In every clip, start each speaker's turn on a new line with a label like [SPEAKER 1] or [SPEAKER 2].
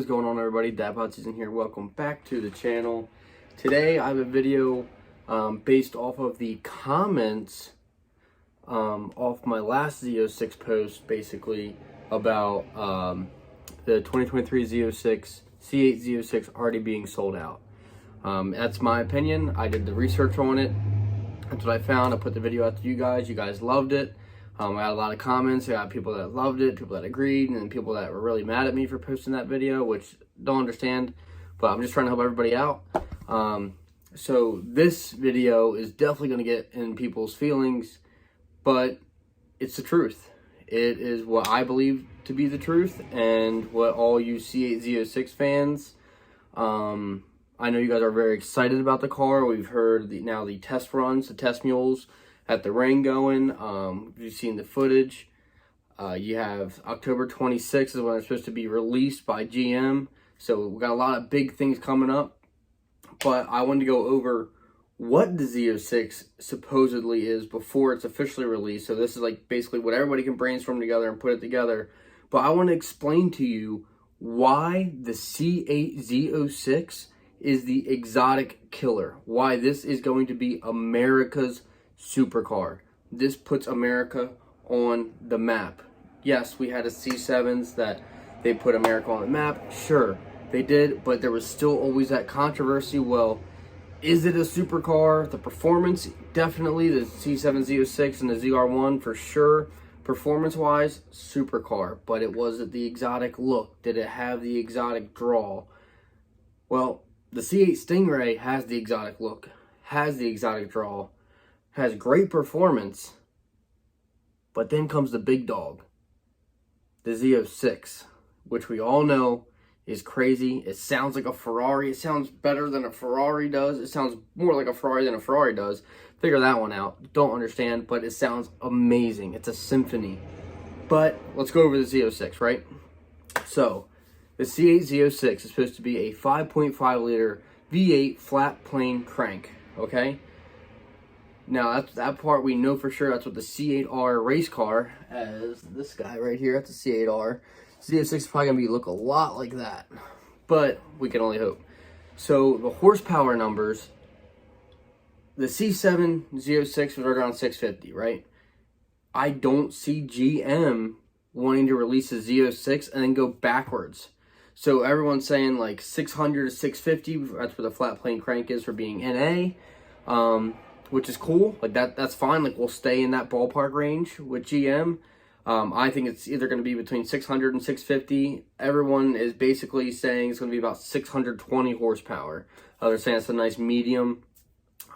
[SPEAKER 1] What is going on, everybody? Dad Season here. Welcome back to the channel. Today I have a video based off of the comments off my last Z06 post, basically about the 2023 Z06 C8 Z06 already being sold out. That's my opinion. I did the research on it. That's what I found. I put the video out to you guys. You guys loved it. I had a lot of comments. I got people that loved it, people that agreed, and then people that were really mad at me for posting that video, which don't understand, but I'm just trying to help everybody out. So this video is definitely going to get in people's feelings, but it's the truth. It is what I believe to be the truth, and what all you C8 Z06 fans, I know you guys are very excited about the car. We've heard now the test runs, the test mules at the ring going. You've seen the footage. You have October 26th is when it's supposed to be released by GM. So we got a lot of big things coming up. But I wanted to go over what the Z06 supposedly is before it's officially released. So this is like basically what everybody can brainstorm together and put it together. But I want to explain to you why the C8 Z06 is the exotic killer. Why this is going to be America's supercar. This puts America on the map. Yes, we had a C7s that they put America on the map. Sure, they did, but there was still always that controversy. Well, is it a supercar? The performance, definitely. The C7 Z06 and the ZR1 for sure. Performance-wise, supercar. But was it the exotic look? Did it have the exotic draw? Well, the C8 Stingray has the exotic look, has the exotic draw, has great performance, but then comes the big dog, the Z06, which we all know is crazy. It sounds like a Ferrari. It sounds better than a Ferrari does. It sounds more like a Ferrari than a Ferrari does. Figure that one out. Don't understand, but it sounds amazing. It's a symphony. But let's go over the Z06, right? So the C8 Z06 is supposed to be a 5.5 liter V8 flat plane crank, okay? Now, that part we know for sure. That's what the C8R race car, as this guy right here, that's a C8R. Z06 is probably going to look a lot like that, but we can only hope. So, the horsepower numbers, the C7 Z06 was right around 650, right? I don't see GM wanting to release a Z06 and then go backwards. So, everyone's saying like 600 to 650, that's where the flat plane crank is for being NA. Which is cool. Like that's fine. Like we'll stay in that ballpark range with GM. I think it's either going to be between 600 and 650. Everyone is basically saying it's going to be about 620 horsepower. They're saying it's a nice medium.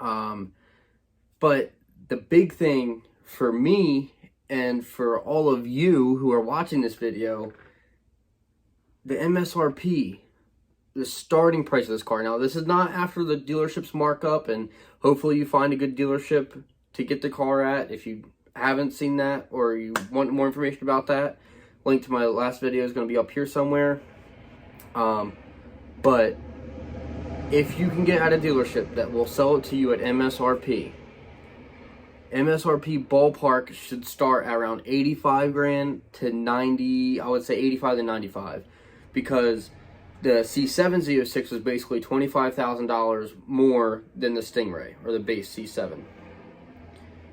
[SPEAKER 1] But the big thing for me and for all of you who are watching this video, the MSRP, the starting price of this car. Now, this is not after the dealership's markup, and hopefully you find a good dealership to get the car at. If you haven't seen that or you want more information about that, link to my last video is going to be up here somewhere. But if you can get at a dealership that will sell it to you at MSRP ballpark should start around 85 grand to 90, I would say 85 to 95, because the C7 Z06 was basically $25,000 more than the Stingray, or the base C7.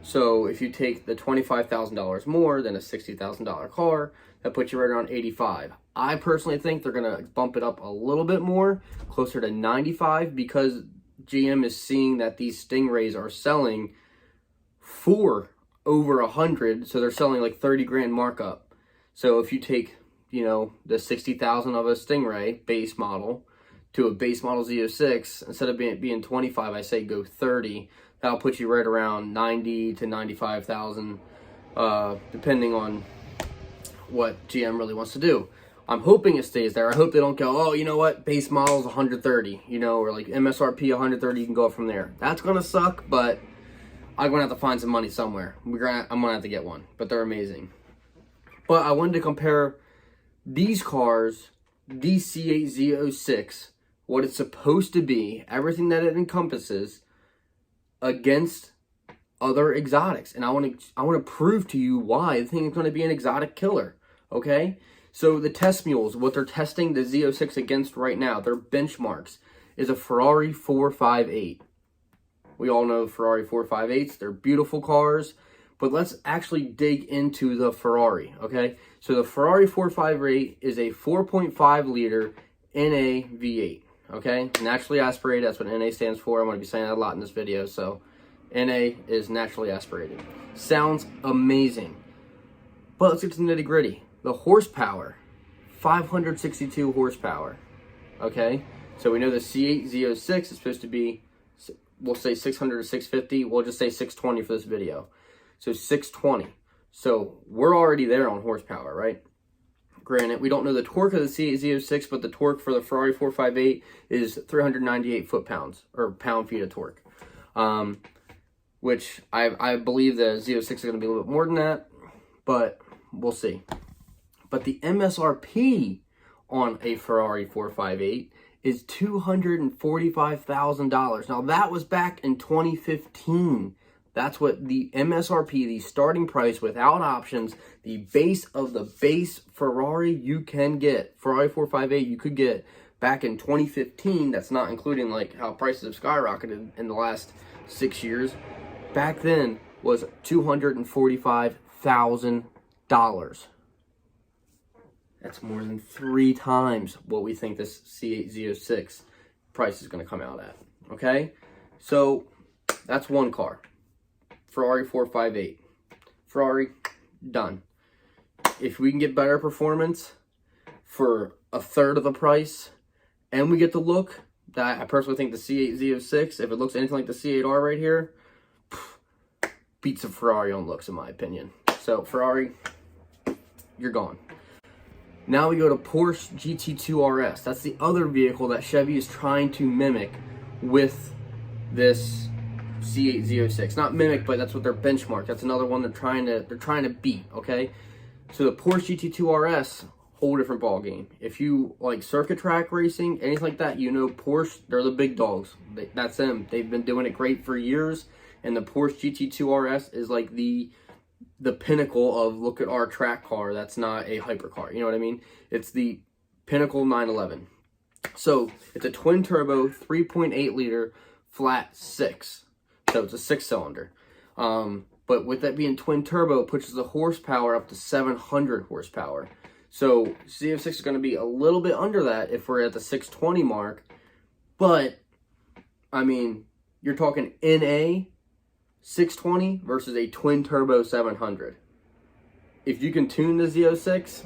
[SPEAKER 1] So if you take the $25,000 more than a $60,000 car, that puts you right around 85. I personally think they're going to bump it up a little bit more, closer to 95, because GM is seeing that these Stingrays are selling for over 100, so they're selling like 30 grand markup. So if you take, you know, the 60,000 of a Stingray base model to a base model Z06, instead of being 25, I say go 30. That'll put you right around 90 to 95,000, depending on what GM really wants to do. I'm hoping it stays there. I hope they don't go, oh, you know what, base model's 130, you know, or like MSRP 130, you can go from there. That's gonna suck, but I'm gonna have to find some money somewhere. I'm gonna have to get one, but they're amazing. But I wanted to compare these cars, C8 Z06, what it's supposed to be, everything that it encompasses, against other exotics. And I want to prove to you why I think it's going to be an exotic killer, okay? So the test mules, what they're testing the Z06 against right now, their benchmarks, is a Ferrari 458. We all know Ferrari 458s. They're beautiful cars. But let's actually dig into the Ferrari, okay? So the Ferrari 458 is a 4.5 liter NA V8, okay? Naturally aspirated, that's what NA stands for. I'm going to be saying that a lot in this video. So NA is naturally aspirated. Sounds amazing. But let's get to the nitty gritty. The horsepower, 562 horsepower, okay? So we know the C8 Z06 is supposed to be, we'll say 600 to 650. We'll just say 620 for this video. So 620. So we're already there on horsepower, right? Granted, we don't know the torque of the C8 Z06, but the torque for the Ferrari 458 is 398 foot-pounds, or pound-feet of torque. Which I believe the Z06 is going to be a little bit more than that, but we'll see. But the MSRP on a Ferrari 458 is $245,000. Now, that was back in 2015. That's what the MSRP, the starting price without options, the base of the base Ferrari you can get, Ferrari 458 you could get back in 2015. That's not including like how prices have skyrocketed in the last 6 years. Back then was $245,000. That's more than 3 times what we think this C8 Z06 price is going to come out at. Okay? So that's one car. Ferrari 458. Ferrari, done. If we can get better performance for a third of the price, and we get the look, that I personally think the C8 Z06, if it looks anything like the C8R right here, beats a Ferrari on looks in my opinion. So Ferrari, you're gone. Now we go to Porsche Gt2 Rs. That's the other vehicle that Chevy is trying to mimic with this C8 Z06. Not mimic, but that's what their benchmark. That's another one they're trying to beat, okay? So the Porsche Gt2 Rs, whole different ball game. If you like circuit track racing, anything like that, you know Porsche, they're the big dogs. That's them. They've been doing it great for years, and the Porsche Gt2 Rs is like the pinnacle of, look at our track car that's not a hypercar. You know what I mean? It's the pinnacle 911. So it's a twin turbo 3.8 liter flat 6. So it's a 6-cylinder. But with that being twin turbo, it pushes the horsepower up to 700 horsepower. So Z06 is going to be a little bit under that if we're at the 620 mark. But, I mean, you're talking NA 620 versus a twin turbo 700. If you can tune the Z06,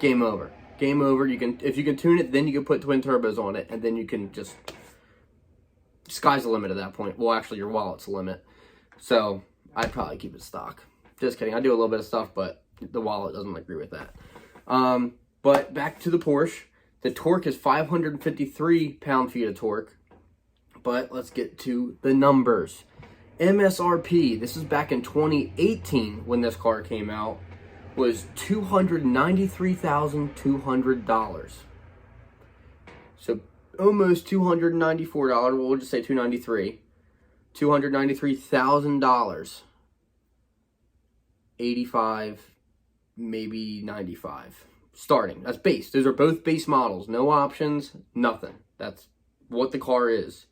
[SPEAKER 1] game over. Game over. If you can tune it, then you can put twin turbos on it, and then you can just, sky's the limit at that point. Well, actually, your wallet's the limit. So I'd probably keep it stock. Just kidding. I do a little bit of stuff, but the wallet doesn't agree with that. But back to the Porsche. The torque is 553 pound-feet of torque. But let's get to the numbers. MSRP, this is back in 2018 when this car came out, was $293,200. So almost $294. We'll just say $293. $293,000. 85, maybe 95. Starting. That's base. Those are both base models. No options, nothing. That's what the car is.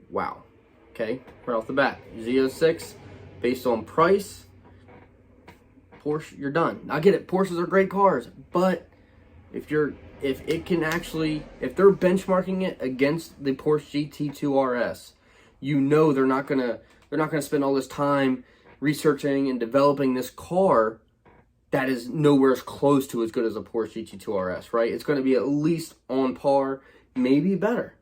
[SPEAKER 1] Wow. Okay, right off the bat. Z06, based on price, Porsche, you're done. I get it. Porsches are great cars, but if they're benchmarking it against the Porsche Gt2 Rs, you know they're not gonna spend all this time researching and developing this car that is nowhere as close to as good as a Porsche Gt2 Rs, right? It's going to be at least on par, maybe better.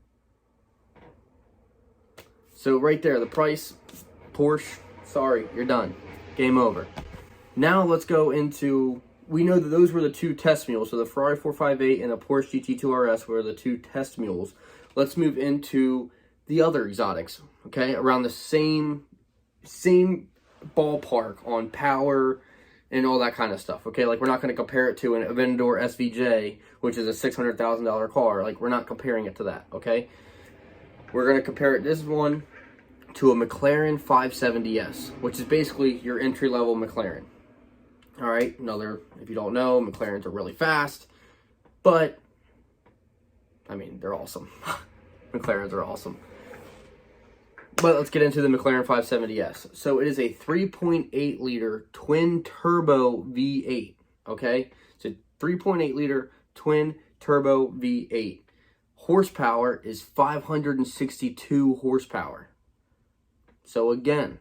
[SPEAKER 1] So right there, the price, Porsche, sorry, you're done. Game over. Now let's go into, we know that those were the two test mules. So the Ferrari 458 and the Porsche Gt2 Rs were the two test mules. Let's move into the other exotics, okay? Around the same ballpark on power and all that kind of stuff, okay? Like, we're not going to compare it to an Aventador SVJ, which is a $600,000 car. Like, we're not comparing it to that, okay? We're going to compare this one to a McLaren 570S, which is basically your entry-level McLaren, All right, if you don't know, McLarens are really fast, but I mean, they're awesome. McLarens are awesome. But let's get into the McLaren 570S. So it is a 3.8 liter twin turbo V8. Okay, it's a 3.8 liter twin turbo V8. Horsepower is 562 horsepower. So again,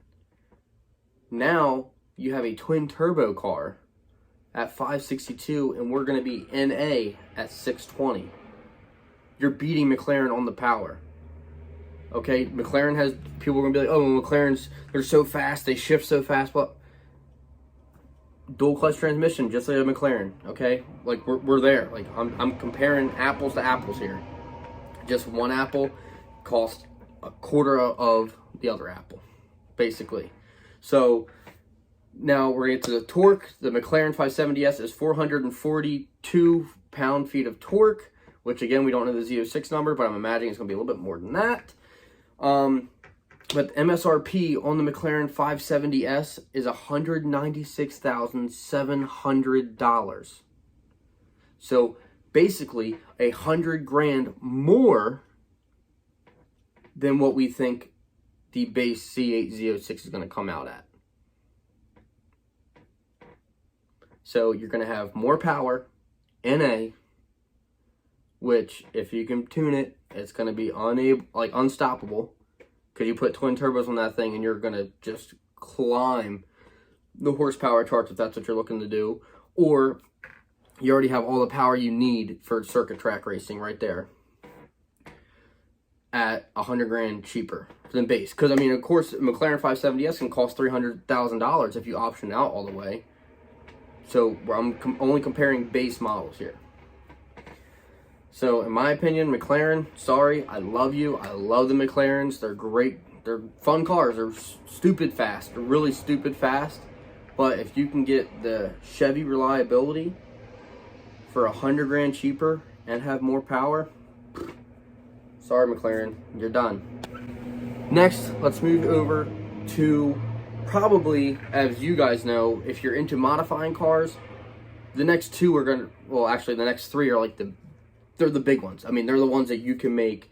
[SPEAKER 1] now you have a twin turbo car at 562, and we're going to be NA at 620. You're beating McLaren on the power. Okay, McLaren has, people are going to be like, oh, McLaren's, they're so fast, they shift so fast. But dual clutch transmission, just like a McLaren, okay? Like, we're there. Like, I'm comparing apples to apples here. Just one apple costs a quarter of the other apple, basically. So, now we're going to get to the torque. The McLaren 570S is 442 pound-feet of torque, which, again, we don't know the Z06 number, but I'm imagining it's going to be a little bit more than that. But MSRP on the McLaren 570S is $196,700. So basically $100,000 more than what we think the base C8 Z06 is going to come out at. So you're going to have more power, NA, which if you can tune it, it's going to be unstoppable, because you put twin turbos on that thing and you're going to just climb the horsepower charts if that's what you're looking to do. Or you already have all the power you need for circuit track racing right there at $100,000 cheaper than base. Because, I mean, of course, McLaren 570S can cost $300,000 if you option out all the way. So I'm only comparing base models here. So, in my opinion, McLaren, sorry, I love you. I love the McLarens. They're great. They're fun cars. They're stupid fast. They're really stupid fast. But if you can get the Chevy reliability for $100,000 cheaper and have more power, sorry, McLaren, you're done. Next, let's move over to probably, as you guys know, if you're into modifying cars, the next two are going to, well, actually, the next three are like they're the big ones. I mean, they're the ones that you can make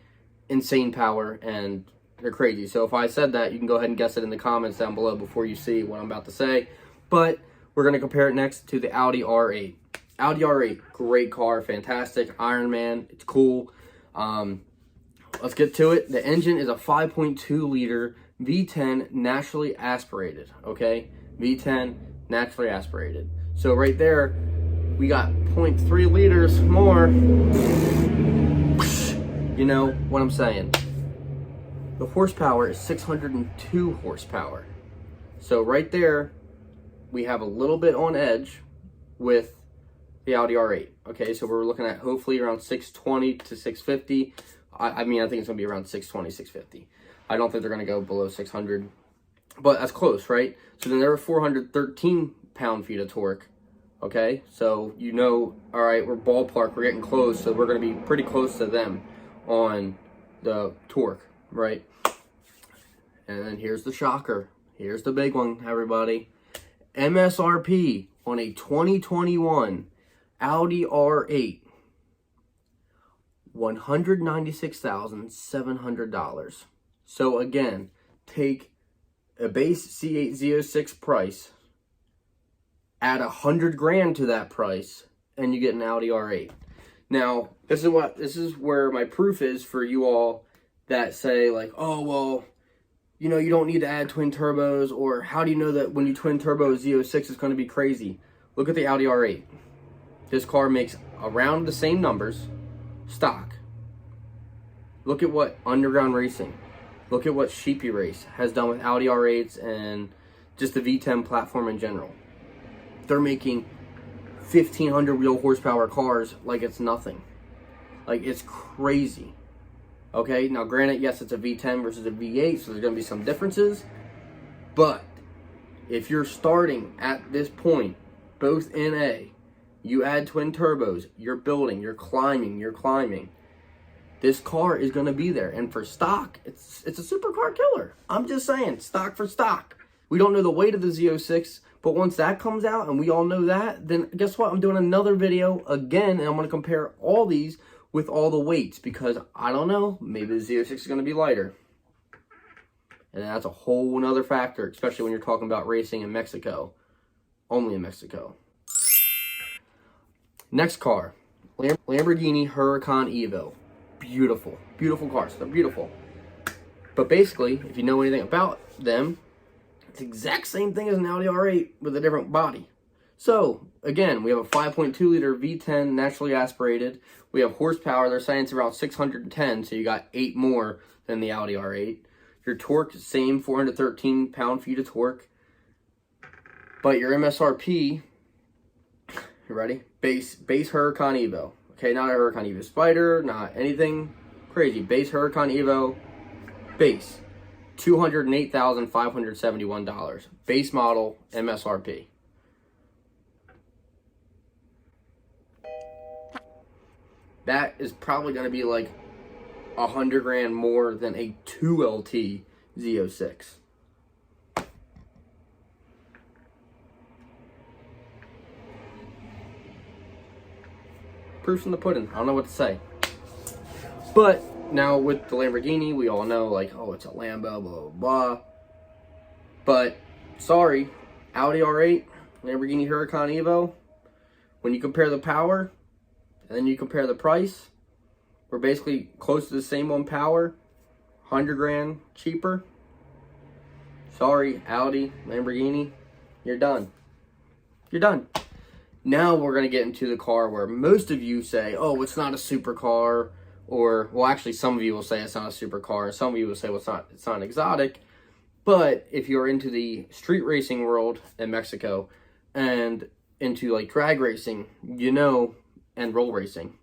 [SPEAKER 1] insane power, and they're crazy. So if I said that, you can go ahead and guess it in the comments down below before you see what I'm about to say. But we're going to compare it next to the Audi R8. Audi R8, great car, fantastic. Iron Man, it's cool. Let's get to it. The engine is a 5.2 liter V10 naturally aspirated, okay? V10 naturally aspirated. So right there, we got 0.3 liters more. You know what I'm saying? The horsepower is 602 horsepower. So right there, we have a little bit on edge with the Audi R8. Okay, so we're looking at hopefully around 620 to 650. I mean, I think it's going to be around 620, 650. I don't think they're going to go below 600. But that's close, right? So then there are 413 pound-feet of torque. Okay, so you know, all right, we're ballpark, we're getting close, so we're going to be pretty close to them on the torque, right? And then here's the shocker. Here's the big one, everybody. MSRP on a 2021 Audi R8, $196,700. So again, take a base C8 Z06 price, add $100,000 to that price, and you get an Audi R8. Now, this is where my proof is for you all that say like, oh well, you know, you don't need to add twin turbos, or how do you know that when you twin turbo a Z06 it's going to be crazy? Look at the Audi R8. This car makes around the same numbers, stock. Look at what Underground Racing, look at what Sheepy Race has done with Audi R8s and just the V10 platform in general. They're making 1,500 wheel horsepower cars like it's nothing. Like, it's crazy. Okay, now granted, yes, it's a V10 versus a V8, so there's going to be some differences. But if you're starting at this point, both NA, you add twin turbos, you're building, you're climbing. This car is going to be there. And for stock, it's a supercar killer. I'm just saying, stock for stock. We don't know the weight of the Z06, But once that comes out and we all know that, then guess what? I'm doing another video again, and I'm going to compare all these with all the weights, because I don't know, maybe the Z06 is going to be lighter. And that's a whole nother factor, especially when you're talking about racing in Mexico. Only in Mexico. Next car, Lamborghini Huracan Evo. Beautiful, beautiful cars. They're beautiful. But basically, if you know anything about them, it's the exact same thing as an Audi R8 with a different body. So, again, we have a 5.2 liter V10 naturally aspirated. We have horsepower. They're saying it's around 610, so you got 8 more than the Audi R8. Your torque, same 413 pound-feet of torque. But your MSRP, you ready? Base Huracan Evo. Okay, not a Huracan Evo Spider, not anything crazy. Base Huracan Evo, base. $208,571. Base model MSRP. That is probably going to be like $100,000 more than a 2LT Z06. Proof's in the pudding. I don't know what to say. But now with the Lamborghini, we all know, like, oh, it's a Lambo, blah, blah, blah. But, sorry, Audi R8, Lamborghini Huracan Evo, when you compare the power, and then you compare the price, we're basically close to the same on power, $100,000 cheaper. Sorry, Audi, Lamborghini, you're done. You're done. Now we're going to get into the car where most of you say, oh, it's not a supercar. Or, well, actually, some of you will say it's not a supercar. Some of you will say, well, it's not an exotic. But if you're into the street racing world in Mexico and into, like, drag racing, you know, and roll racing,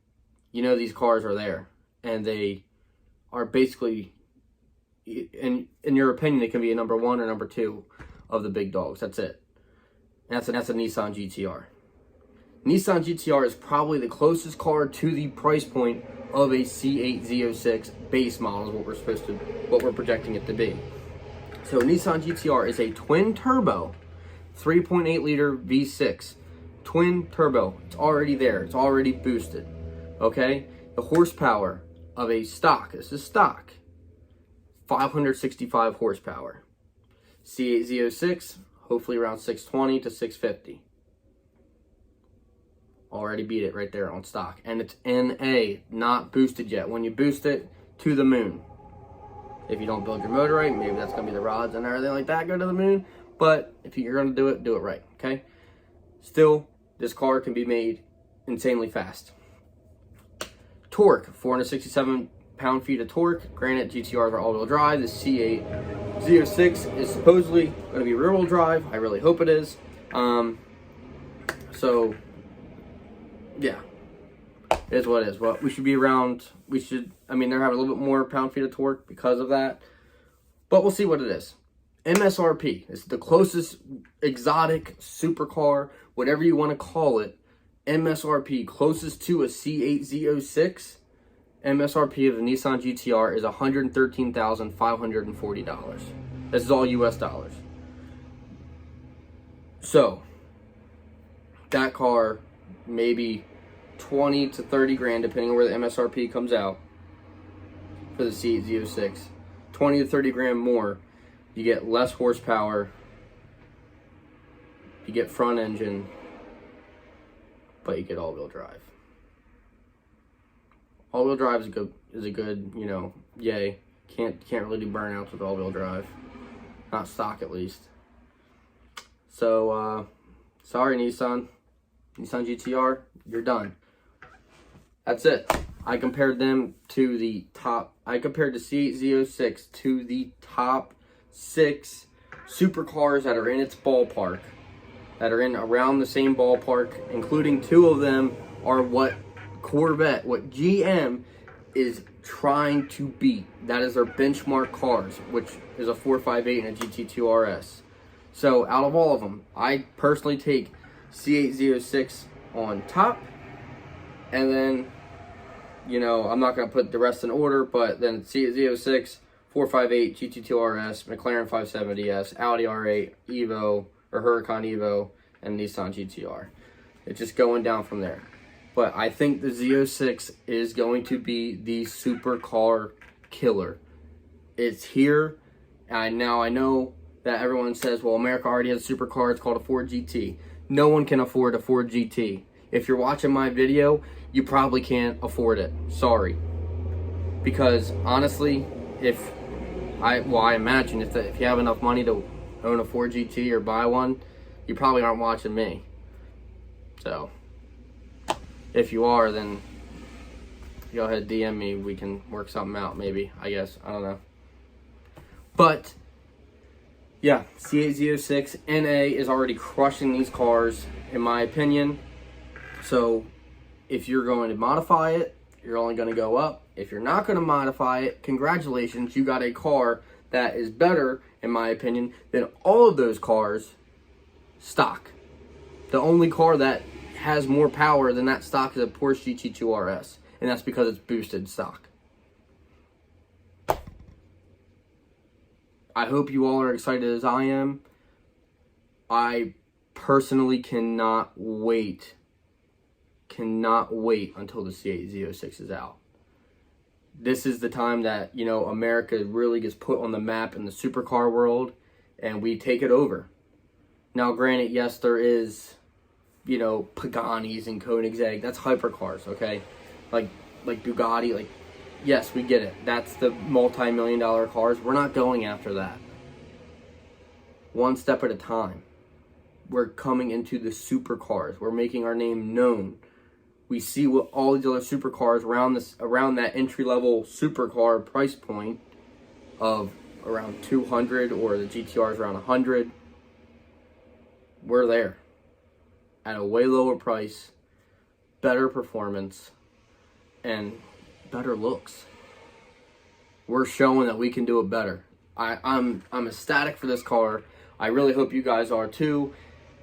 [SPEAKER 1] you know these cars are there. And they are basically, in your opinion, they can be a number 1 or number 2 of the big dogs. That's it. And that's a Nissan Gt-R. Nissan Gt-R is probably the closest car to the price point of a C8 Z06 base model, is what we're projecting it to be. So Nissan Gt-R is a twin turbo, 3.8 liter V6, twin turbo. It's already there. It's already boosted. Okay, the horsepower of a stock. This is stock. 565 horsepower. C8 Z06, hopefully around 620 to 650. Already beat it right there on stock. And it's NA, not boosted yet. When you boost it, to the moon. If you don't build your motor right, maybe that's going to be the rods and everything like that go to the moon. But if you're going to do it right, okay? Still, this car can be made insanely fast. Torque, 467 pound-feet of torque. Granted, GTRs are all-wheel drive. The C8 Z06 is supposedly going to be rear-wheel drive. I really hope it is. So, yeah, it is what it is. Well, we should be around, they're having a little bit more pound-feet of torque because of that. But we'll see what it is. MSRP is the closest exotic supercar, whatever you want to call it. MSRP closest to a C8 Z06. MSRP of the Nissan Gt-R is $113,540. This is all US dollars. So, that car, maybe 20 to 30 grand, depending on where the MSRP comes out for the C8 Z06. 20 to 30 grand more. You get less horsepower. You get front engine. But you get all-wheel drive. All-wheel drive is a good, yay. Can't really do burnouts with all-wheel drive. Not stock, at least. So, sorry, Nissan Gt-R, you're done. That's it. I compared them to the top. I compared the C8 Z06 to the top 6 supercars that are in its ballpark, that are in around the same ballpark, including 2 of them are what GM is trying to beat. That is their benchmark cars, which is a 458 and a Gt2 Rs. So out of all of them, I personally take C8 Z06 on top, and then, I'm not going to put the rest in order, but then C8 Z06, 458, Gt2 Rs, McLaren 570S, Audi R8, Evo, or Huracan Evo, and Nissan Gt-R. It's just going down from there. But I think the Z06 is going to be the supercar killer. It's here. Now I know that everyone says, well, America already has a supercar. It's called a Ford GT. No one can afford a Ford GT. If you're watching my video, you probably can't afford it. Sorry. Because honestly, I imagine if you have enough money to own a Ford GT or buy one, you probably aren't watching me. So, if you are, then go ahead, DM me. We can work something out, maybe, I guess. I don't know. But, yeah, C8 Z06 NA is already crushing these cars, in my opinion. So, if you're going to modify it, you're only going to go up. If you're not going to modify it, congratulations, you got a car that is better, in my opinion, than all of those cars stock. The only car that has more power than that stock is a Porsche Gt2 Rs, and that's because it's boosted stock. I hope you all are excited as I am. I personally cannot wait until the C8 Z06 is out. This is the time that, you know, America really gets put on the map in the supercar world, and we take it over. Now, granted, yes, there is, you know, Paganis and Koenigsegg. That's hypercars, okay? Like Bugatti, like, yes, we get it. That's the multi-million-dollar cars. We're not going after that. One step at a time. We're coming into the supercars. We're making our name known. We see what all these other supercars around that entry-level supercar price point of around 200, or the GT-R is around 100. We're there at a way lower price, better performance, and better looks. We're showing that we can do it better. I'm ecstatic for this car. I really hope you guys are too.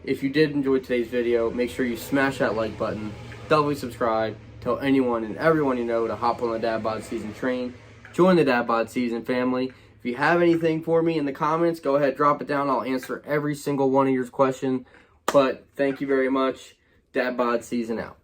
[SPEAKER 1] If you did enjoy today's video, make sure you smash that like button, doubly subscribe, tell anyone and everyone you know to hop on the Dad Bod Season train. Join the Dad Bod Season family. If you have anything for me in the comments, go ahead, drop it down. I'll answer every single one of your questions. But thank you very much. Dad Bod Season out.